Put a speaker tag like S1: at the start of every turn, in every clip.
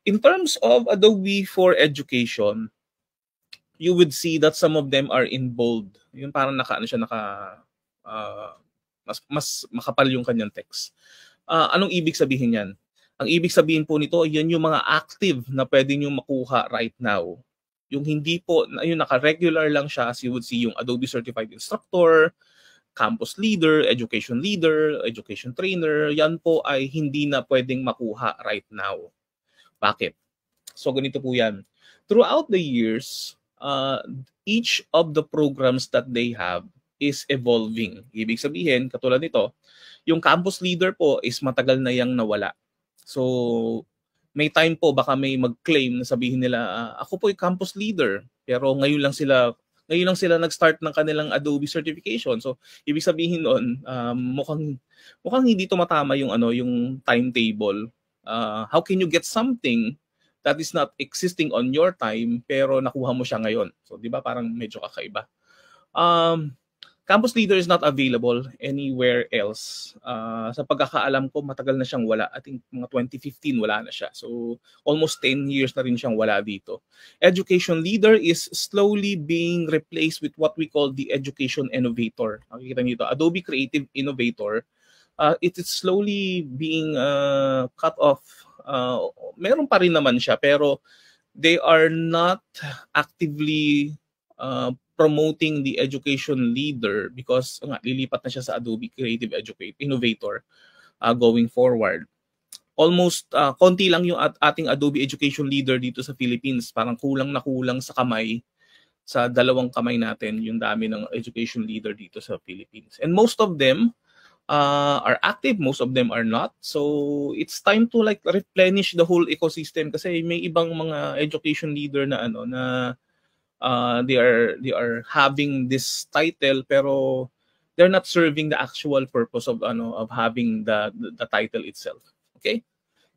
S1: In terms of Adobe for Education, you would see that some of them are in bold. Yung parang mas makapal yung kanyang text. Anong ibig sabihin yan? Ang ibig sabihin po nito, yan yung mga active na pwede nyo makuha right now. Yung hindi po, yung naka-regular lang siya, as you would see yung Adobe Certified Instructor, Campus Leader, Education Trainer, yan po ay hindi na pwedeng makuha right now. Bakit? So ganito po yan. Throughout the years, each of the programs that they have is evolving. Ibig sabihin, katulad nito, yung Campus Leader po is matagal na yang nawala. So, may time po baka may mag-claim na sabihin nila, ako po yung Campus Leader, pero ngayon lang sila nag-start ng kanilang Adobe certification. So, ibig sabihin noon, mukhang hindi tumatama yung yung timetable. How can you get something that is not existing on your time pero nakuha mo siya ngayon? So, 'di ba parang medyo kakaiba. Campus Leader is not available anywhere else. Sa pagkakaalam ko, matagal na siyang wala. I think mga 2015 wala na siya. So almost 10 years na rin siyang wala dito. Education Leader is slowly being replaced with what we call the Education Innovator. Nakikita niyo ito, Adobe Creative Innovator. It is slowly being cut off. Meron pa rin naman siya, pero they are not actively promoting the Education Leader because lilipat na siya sa Adobe Creative Innovator going forward. Almost konti lang yung ating Adobe Education Leader dito sa Philippines. Parang kulang na kulang sa kamay, sa dalawang kamay natin yung dami ng Education Leader dito sa Philippines. And most of them are active, most of them are not. So it's time to like replenish the whole ecosystem kasi may ibang mga Education Leader na they are having this title pero they're not serving the actual purpose of having the title itself. Okay?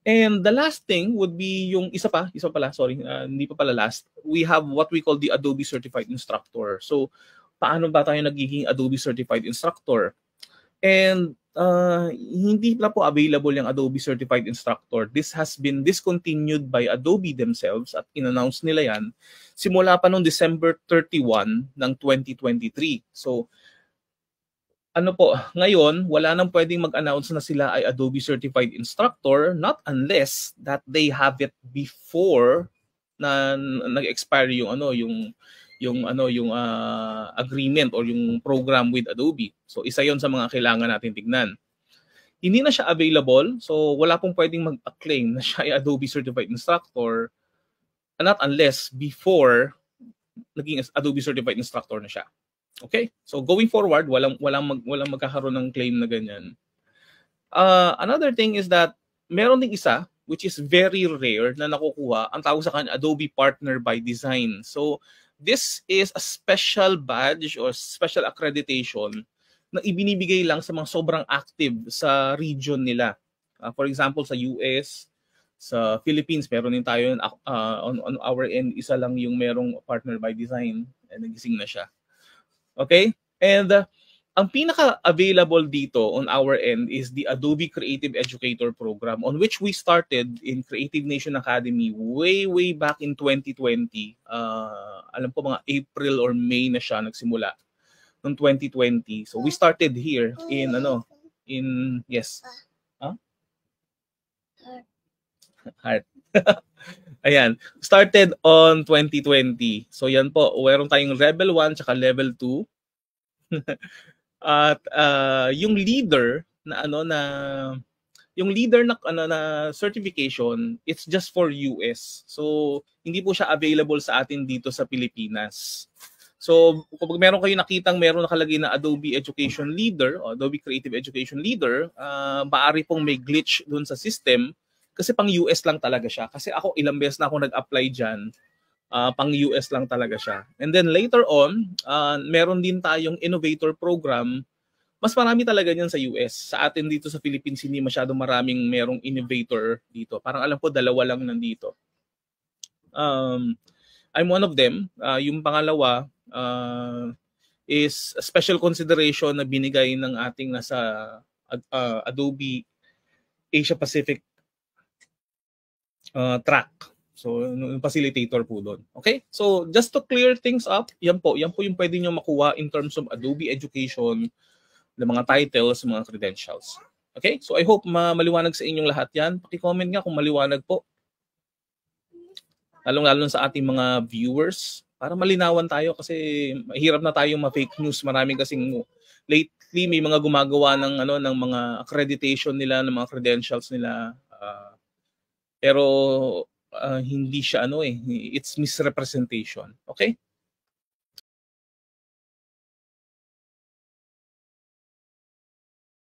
S1: And the last thing would be yung isa pala, sorry, hindi pa pala last. We have what we call the Adobe Certified Instructor. So, paano ba tayo nagiging Adobe Certified Instructor? And hindi na po available yung Adobe Certified Instructor. This has been discontinued by Adobe themselves at in-announce nila yan simula pa noong December 31 ng 2023. So, ngayon, wala nang pwedeng mag-announce na sila ay Adobe Certified Instructor not unless that they have it before na nag-expire yung agreement or yung program with Adobe. So isa 'yon sa mga kailangan natin tignan. Hindi na siya available, so wala pong pwedeng mag-claim na siya ay Adobe Certified Instructor not unless before naging Adobe Certified Instructor na siya. Okay? So going forward, walang magkakaroon ng claim na ganyan. Another thing is that meron ding isa which is very rare na nakukuha, ang tawag sa kanya Adobe Partner by Design. So this is a special badge or special accreditation na ibinibigay lang sa mga sobrang active sa region nila. For example, sa US, sa Philippines, meron din tayo on our end, isa lang yung merong Partner by Design. Nagising na siya. Okay? And ang pinaka-available dito on our end is the Adobe Creative Educator Program on which we started in Creative Nation Academy way back in 2020. Alam ko mga April or May na siya nagsimula noong 2020. So we started here in yes. Heart. Ayan, started on 2020. So yan po, meron tayong level 1 tsaka level 2. At yung leader na certification, it's just for US. So hindi po siya available sa atin dito sa Pilipinas. So kung meron kayo nakitang meron nakalagay na Adobe Education Leader o Adobe Creative Education Leader, maaari pong may glitch dun sa system kasi pang US lang talaga siya. Kasi ako ilang beses na ako nag-apply dyan, pang US lang talaga siya. And then later on, meron din tayong innovator program. Mas marami talaga niyan sa US. Sa atin dito sa Philippines, hindi masyadong maraming merong innovator dito. Parang alam ko, 2 lang nandito. I'm one of them. Yung pangalawa is a special consideration na binigay ng ating nasa Adobe Asia Pacific track. So, yung facilitator po doon. Okay? So, just to clear things up, yan po yung pwede nyo makuha in terms of Adobe Education, ng mga titles, mga credentials. Okay? So, I hope maliwanag sa inyong lahat yan. Paki-comment nga kung maliwanag po. Lalong-lalo sa ating mga viewers, para malinawan tayo kasi mahirap na tayong ma-fake news. Marami kasing lately may mga gumagawa ng ng mga accreditation nila, ng mga credentials nila. Pero hindi siya it's misrepresentation. Okay?